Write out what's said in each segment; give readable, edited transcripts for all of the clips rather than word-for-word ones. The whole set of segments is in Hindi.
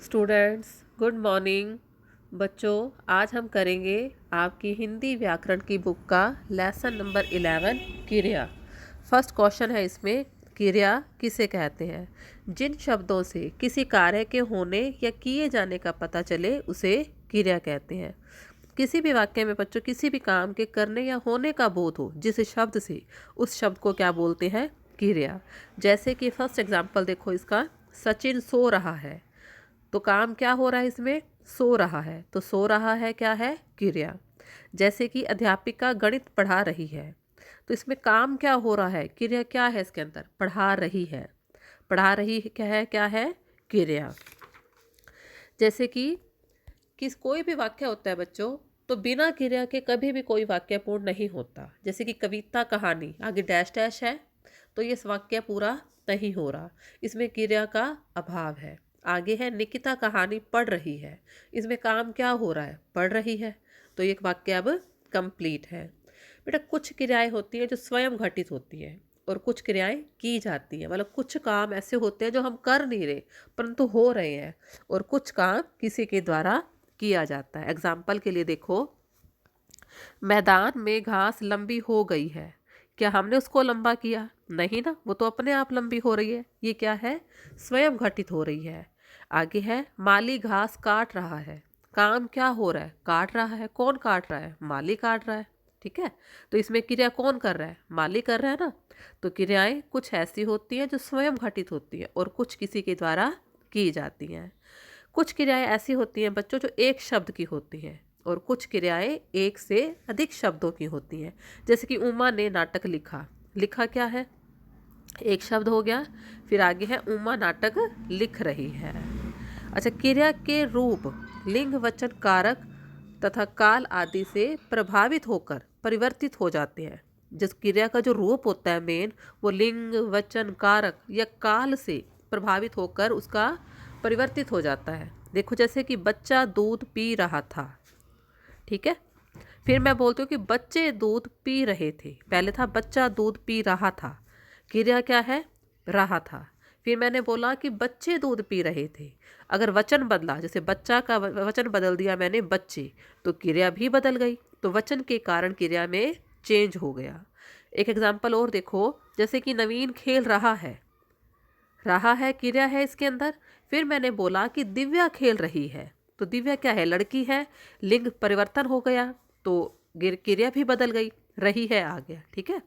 Students good morning. बच्चों, आज हम करेंगे आपकी हिंदी व्याकरण की बुक का लेसन नंबर 11 क्रिया। फर्स्ट क्वेश्चन है इसमें, क्रिया किसे कहते हैं? जिन शब्दों से किसी कार्य के होने या किए जाने का पता चले उसे क्रिया कहते हैं। किसी भी वाक्य में बच्चों किसी भी काम के करने या होने का बोध हो जिस शब्द से, उस शब्द को क्या बोलते हैं? क्रिया। जैसे कि फर्स्ट एग्जाम्पल देखो इसका, सचिन सो रहा है। तो काम क्या हो रहा है इसमें? सो रहा है। तो सो रहा है क्या है? क्रिया। जैसे कि अध्यापिका गणित पढ़ा रही है, तो इसमें काम क्या हो रहा है? क्रिया क्या है इसके अंदर? पढ़ा रही है। पढ़ा रही क्या है? क्या है? क्रिया। जैसे कि किस कोई भी वाक्य होता है बच्चों, तो बिना क्रिया के कभी भी कोई वाक्य पूर्ण नहीं होता। जैसे कि कविता कहानी, आगे डैश डैश है, तो ये वाक्य पूरा नहीं हो रहा, इसमें क्रिया का अभाव है। आगे है निकिता कहानी पढ़ रही है, इसमें काम क्या हो रहा है? पढ़ रही है। तो ये वाक्य अब कंप्लीट है। बेटा, कुछ क्रियाएं होती हैं जो स्वयं घटित होती हैं और कुछ क्रियाएं की जाती हैं। मतलब कुछ काम ऐसे होते हैं जो हम कर नहीं रहे परंतु हो रहे हैं, और कुछ काम किसी के द्वारा किया जाता है। एग्जाम्पल के लिए देखो, मैदान में घास लंबी हो गई है। क्या हमने उसको लंबा किया? नहीं ना, वो तो अपने आप लंबी हो रही है। ये क्या है? स्वयं घटित हो रही है। आगे है माली घास काट रहा है। काम क्या हो रहा है? काट रहा है। कौन काट रहा है? माली काट रहा है। ठीक है, तो इसमें क्रिया कौन कर रहा है? माली कर रहा है ना। तो क्रियाएं कुछ ऐसी होती हैं जो स्वयं घटित होती हैं और कुछ किसी के द्वारा की जाती हैं। कुछ क्रियाएं ऐसी होती हैं बच्चों जो एक शब्द की होती हैं और कुछ क्रियाएं एक से अधिक शब्दों की होती हैं। जैसे कि उमा ने नाटक लिखा। लिखा क्या है? एक शब्द हो गया। फिर आगे है उमा नाटक लिख रही है। अच्छा, क्रिया के रूप लिंग वचन कारक तथा काल आदि से प्रभावित होकर परिवर्तित हो जाते हैं। जिस क्रिया का जो रूप होता है मेन, वो लिंग वचन कारक या काल से प्रभावित होकर उसका परिवर्तित हो जाता है। देखो, जैसे कि बच्चा दूध पी रहा था। ठीक है, फिर मैं बोलती हूँ कि बच्चे दूध पी रहे थे। पहले था बच्चा दूध पी रहा था, क्रिया क्या है? रहा था। फिर मैंने बोला कि बच्चे दूध पी रहे थे। अगर वचन बदला, जैसे बच्चा का वचन बदल दिया मैंने बच्चे, तो क्रिया भी बदल गई। तो वचन के कारण क्रिया में चेंज हो गया। एक एग्जाम्पल और देखो, जैसे कि नवीन खेल रहा है। रहा है क्रिया है इसके अंदर। फिर मैंने बोला कि दिव्या खेल रही है, तो दिव्या क्या है? लड़की है। लिंग परिवर्तन हो गया, तो क्रिया भी बदल गई, रही है आ गया। ठीक है,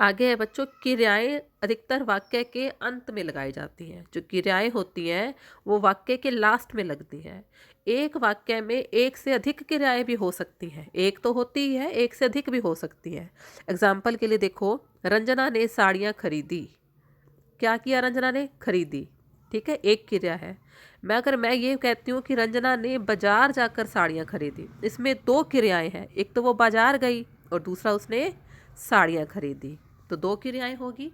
आगे है बच्चों, क्रियाएं अधिकतर वाक्य के अंत में लगाई जाती हैं। जो क्रियाएं होती हैं वो वाक्य के लास्ट में लगती हैं। एक वाक्य में एक से अधिक क्रियाएं भी हो सकती हैं। एक तो होती ही है, एक से अधिक भी हो सकती हैं। एग्जाम्पल के लिए देखो, रंजना ने साड़ियाँ खरीदी। क्या किया? रंजना ने खरीदी। ठीक है, एक क्रिया है। मैं ये कहती हूँ कि रंजना ने बाजार जाकर साड़ियाँ खरीदी, इसमें दो क्रियाएं हैं। एक तो वो बाजार गई और दूसरा उसने साड़ियाँ खरीदी, तो दो क्रियाएं होगी।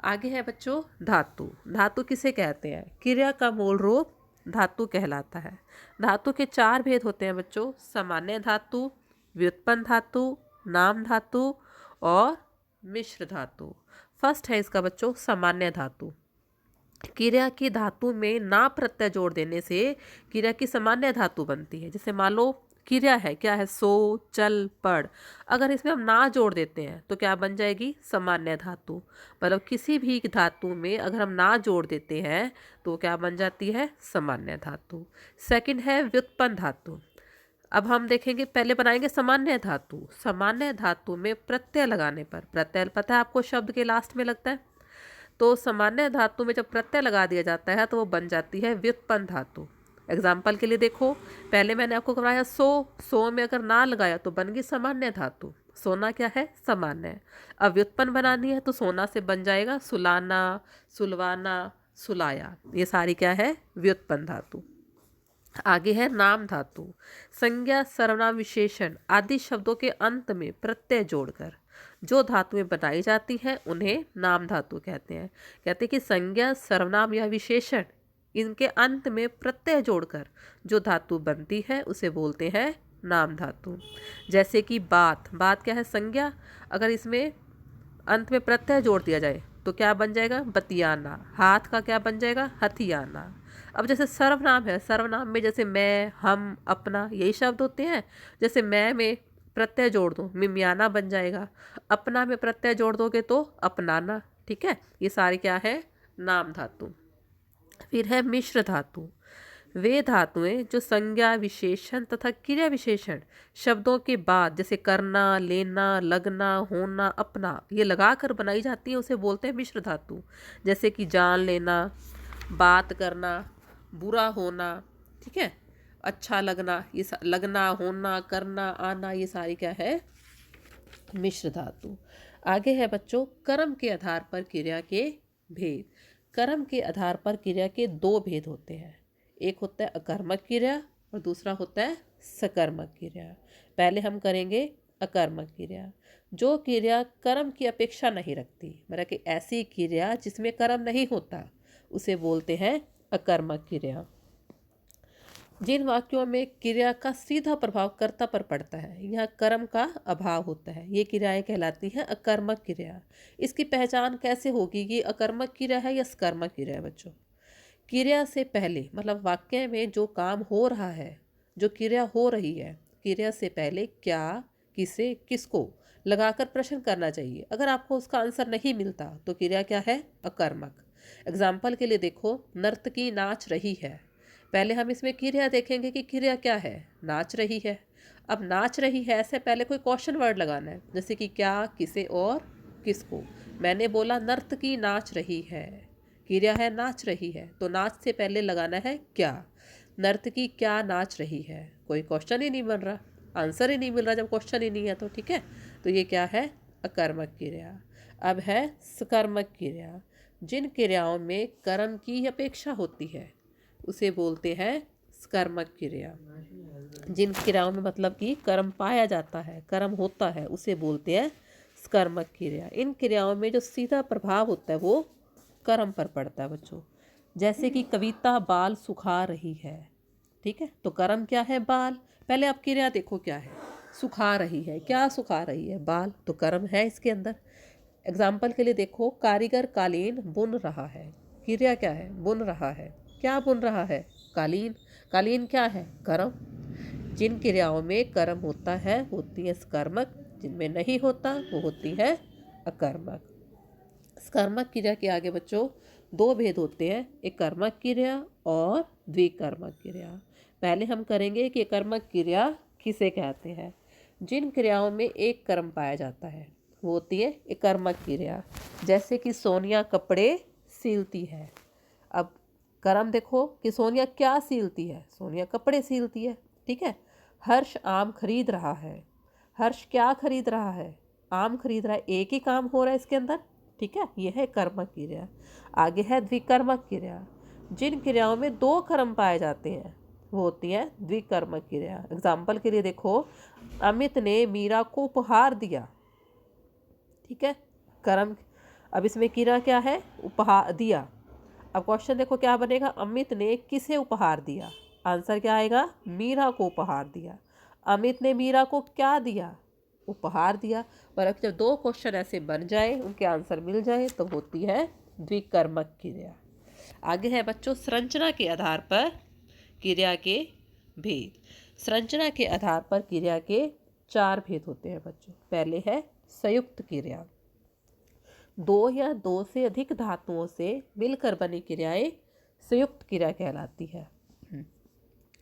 आगे है बच्चों धातु। धातु किसे कहते हैं? क्रिया का मूल रूप धातु कहलाता है। धातु के चार भेद होते हैं बच्चों, सामान्य धातु, व्युत्पन्न धातु, नाम धातु और मिश्र धातु। फर्स्ट है इसका बच्चों सामान्य धातु। क्रिया की धातु में ना प्रत्यय जोड़ देने से क्रिया की सामान्य धातु बनती है। जैसे मान लो क्रिया है, क्या है? सो, चल, पढ़। अगर इसमें हम ना जोड़ देते हैं तो क्या बन जाएगी? सामान्य धातु। मतलब किसी भी धातु में अगर हम ना जोड़ देते हैं तो क्या बन जाती है? सामान्य धातु। सेकंड है व्युत्पन्न धातु। अब हम देखेंगे, पहले बनाएंगे सामान्य धातु। सामान्य धातु में प्रत्यय लगाने पर, प्रत्यय पता है आपको शब्द के लास्ट में लगता है, तो सामान्य धातु में जब प्रत्यय लगा दिया जाता है तो वो बन जाती है व्युत्पन्न धातु। एग्जाम्पल के लिए देखो, पहले मैंने आपको कराया सो। सो में अगर ना लगाया तो बन गई सामान्य धातु। सोना क्या है? सामान्य। अब व्युत्पन्न बनानी है तो सोना से बन जाएगा सुलाना, सुलवाना, सुलाया। ये सारी क्या है? व्युत्पन्न धातु। आगे है नाम धातु। संज्ञा, सर्वनाम, विशेषण आदि शब्दों के अंत में प्रत्यय जोड़कर जो धातुएं बनाई जाती हैं उन्हें नाम धातु कहते हैं। कहते हैं कि संज्ञा, सर्वनाम या विशेषण, इनके अंत में प्रत्यय जोड़कर जो धातु बनती है उसे बोलते हैं नाम धातु। जैसे कि बात। बात क्या है? संज्ञा। अगर इसमें अंत में प्रत्यय जोड़ दिया जाए तो क्या बन जाएगा? बतियाना। हाथ का क्या बन जाएगा? हथियाना। अब जैसे सर्वनाम है, सर्वनाम में जैसे मैं, हम, अपना, यही शब्द होते हैं। जैसे मैं में प्रत्यय जोड़ दो, मिमियाना बन जाएगा। अपना में प्रत्यय जोड़ दोगे तो अपनाना। ठीक है, ये सारे क्या है, नाम धातु। फिर है मिश्र धातु। वे धातुएं जो संज्ञा विशेषण तथा क्रिया विशेषण शब्दों के बाद जैसे करना, लेना, लगना, होना, अपना, ये लगाकर बनाई जाती है, उसे बोलते हैं मिश्र धातु। जैसे कि जान लेना, बात करना, बुरा होना, ठीक है, अच्छा लगना, ये लगना, होना, करना, आना, ये सारी क्या है, मिश्र धातु। आगे है बच्चों कर्म के आधार पर क्रिया के भेद। कर्म के आधार पर क्रिया के दो भेद होते हैं। एक होता है अकर्मक क्रिया और दूसरा होता है सकर्मक क्रिया। पहले हम करेंगे अकर्मक क्रिया। जो क्रिया कर्म की अपेक्षा नहीं रखती, मतलब कि ऐसी क्रिया जिसमें कर्म नहीं होता, उसे बोलते हैं अकर्मक क्रिया। जिन वाक्यों में क्रिया का सीधा प्रभाव कर्ता पर पड़ता है, यह कर्म का अभाव होता है, ये क्रियाएं कहलाती हैं अकर्मक क्रिया। इसकी पहचान कैसे होगी कि अकर्मक क्रिया है या सकर्मक क्रिया है बच्चों? क्रिया से पहले, मतलब वाक्य में जो काम हो रहा है, जो क्रिया हो रही है, क्रिया से पहले क्या, किसे, किसको लगाकर प्रश्न करना चाहिए। अगर आपको उसका आंसर नहीं मिलता तो क्रिया क्या है, अकर्मक। एग्जाम्पल के लिए देखो, नर्तकी नाच रही है। पहले हम इसमें क्रिया देखेंगे कि क्रिया क्या है, नाच रही है। अब नाच रही है ऐसे पहले कोई क्वेश्चन वर्ड लगाना है, जैसे कि क्या, किसे और किसको। मैंने बोला नर्तकी नाच रही है, क्रिया है नाच रही है, तो नाच से पहले लगाना है क्या। नर्तकी क्या नाच रही है, कोई क्वेश्चन ही नहीं बन रहा, आंसर ही नहीं मिल रहा जब क्वेश्चन ही नहीं है तो। ठीक है, तो ये क्या है, अकर्मक क्रिया। अब है सकर्मक क्रिया। जिन क्रियाओं में कर्म की अपेक्षा होती है उसे बोलते हैं सकर्मक क्रिया। जिन क्रियाओं में मतलब कि कर्म पाया जाता है, कर्म होता है, उसे बोलते हैं सकर्मक क्रिया। इन क्रियाओं में जो सीधा प्रभाव होता है वो कर्म पर पड़ता है बच्चों। जैसे कि कविता बाल सुखा रही है, ठीक है, तो कर्म क्या है, बाल। पहले आप क्रिया देखो क्या है, सुखा रही है, क्या सुखा रही है, बाल, तो कर्म है इसके अंदर। एग्जाम्पल के लिए देखो, कारीगर कालीन बुन रहा है, क्रिया क्या है, बुन रहा है, क्या बुन रहा है, कालीन। कालीन क्या है, कर्म। जिन क्रियाओं में कर्म होता है होती है सकर्मक, जिनमें नहीं होता वो होती है अकर्मक। सकर्मक क्रिया के आगे बच्चों दो भेद होते हैं, एक कर्मक क्रिया और द्विकर्मक क्रिया। पहले हम करेंगे कि कर्मक क्रिया किसे कहते हैं। जिन क्रियाओं में एक कर्म पाया जाता है वो होती है एक कर्मक क्रिया। जैसे कि सोनिया कपड़े सीलती है। अब कर्म देखो कि सोनिया क्या सीलती है, सोनिया कपड़े सीलती है, ठीक है। हर्ष आम खरीद रहा है, हर्ष क्या खरीद रहा है, आम खरीद रहा है, एक ही काम हो रहा है इसके अंदर, ठीक है, यह है कर्मक क्रिया। आगे है द्विकर्मक क्रिया। जिन क्रियाओं में दो कर्म पाए जाते हैं वो होती है द्विकर्मक क्रिया। एग्जाम्पल के लिए देखो, अमित ने मीरा को उपहार दिया, ठीक है, कर्म। अब इसमें क्रिया क्या है, उपहार दिया। अब क्वेश्चन देखो क्या बनेगा, अमित ने किसे उपहार दिया, आंसर क्या आएगा, मीरा को उपहार दिया। अमित ने मीरा को क्या दिया, उपहार दिया। पर अब जब दो क्वेश्चन ऐसे बन जाए, उनके आंसर मिल जाए, तो होती है द्विकर्मक क्रिया। आगे है बच्चों संरचना के आधार पर क्रिया के भेद। संरचना के आधार पर क्रिया के चार भेद होते हैं बच्चों। पहले है संयुक्त क्रिया। दो या दो से अधिक धातुओं से मिलकर बनी क्रियाएं संयुक्त क्रिया कहलाती है।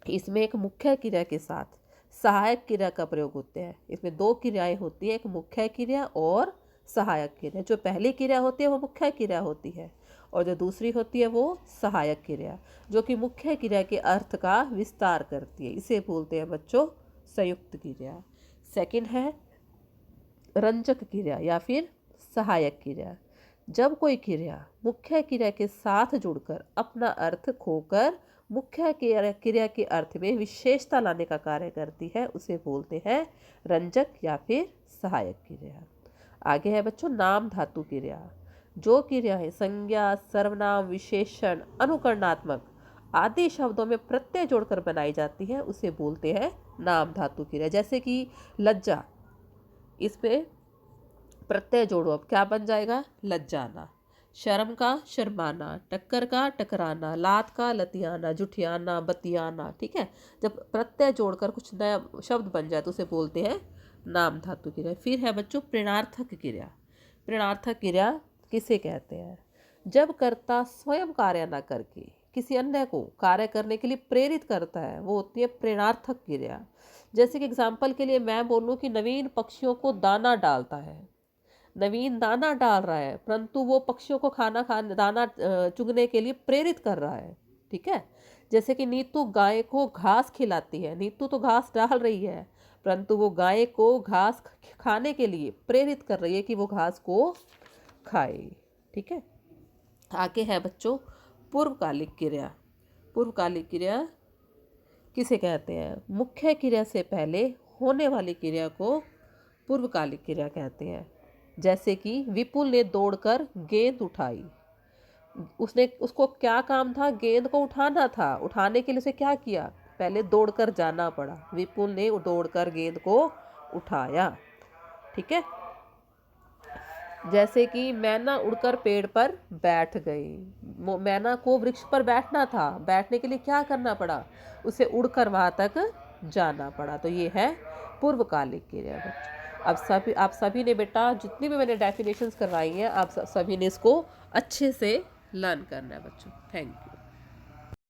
इसमें एक मुख्य क्रिया के साथ सहायक क्रिया का प्रयोग होते हैं। इसमें दो क्रियाएं होती है, एक मुख्य क्रिया और सहायक क्रिया। जो पहली क्रिया होती है वो मुख्य क्रिया होती है और जो दूसरी होती है वो सहायक क्रिया, जो कि मुख्य क्रिया के अर्थ का विस्तार करती है। इसे बोलते हैं बच्चों संयुक्त क्रिया। सेकंड है रंजक क्रिया या फिर सहायक क्रिया। जब कोई क्रिया मुख्य क्रिया के साथ जुड़कर अपना अर्थ खोकर मुख्य क्रिया के अर्थ में विशेषता लाने का कार्य करती है, उसे बोलते हैं रंजक या फिर सहायक क्रिया। आगे है बच्चों नाम धातु क्रिया। जो क्रियाएं संज्ञा, सर्वनाम, विशेषण, अनुकरणात्मक आदि शब्दों में प्रत्यय जोड़कर बनाई जाती है, उसे बोलते हैं नाम धातु क्रिया। जैसे कि लज्जा, इस पे प्रत्यय जोड़ो, अब क्या बन जाएगा, लज्जाना। शर्म का शर्माना, टक्कर का टकराना, लात का लतियाना, जुठियाना, बतियाना। ठीक है, जब प्रत्यय जोड़कर कुछ नया शब्द बन जाए तो उसे बोलते हैं नाम धातु क्रिया। फिर है बच्चों प्रेरणार्थक क्रिया। प्रेरणार्थक क्रिया किसे कहते हैं? जब कर्ता स्वयं कार्य न करके किसी अन्य को कार्य करने के लिए प्रेरित करता है, वो होती है प्रेरणार्थक क्रिया। जैसे कि एग्जाम्पल के लिए मैं बोलूँ कि नवीन पक्षियों को दाना डालता है। नवीन दाना डाल रहा है, परंतु वो पक्षियों को दाना चुगने के लिए प्रेरित कर रहा है। ठीक है, जैसे कि नीतू गाय को घास खिलाती है। नीतू तो घास डाल रही है, परंतु वो गाय को घास खाने के लिए प्रेरित कर रही है कि वो घास को खाए। ठीक है, आगे है बच्चों पूर्वकालिक क्रिया। पूर्वकालिक क्रिया किसे कहते हैं? मुख्य क्रिया से पहले होने वाली क्रिया को पूर्वकालिक क्रिया कहते हैं। जैसे कि विपुल ने दौड़कर गेंद उठाई। उसको क्या काम था? गेंद को उठाना था। उठाने के लिए उसे क्या किया? पहले दौड़कर जाना पड़ा। विपुल ने दौड़कर गेंद को उठाया। ठीक है, जैसे कि मैना उड़कर पेड़ पर बैठ गई। मैना को वृक्ष पर बैठना था, बैठने के लिए क्या करना पड़ा? उसे उड़कर वहां तक जाना पड़ा। तो ये है पूर्वकालिक क्रिया बच्चों। अब आप सभी ने बेटा जितनी भी मैंने डेफिनेशंस करवाई हैं, आप सभी ने इसको अच्छे से लर्न करना है बच्चों। Thank you.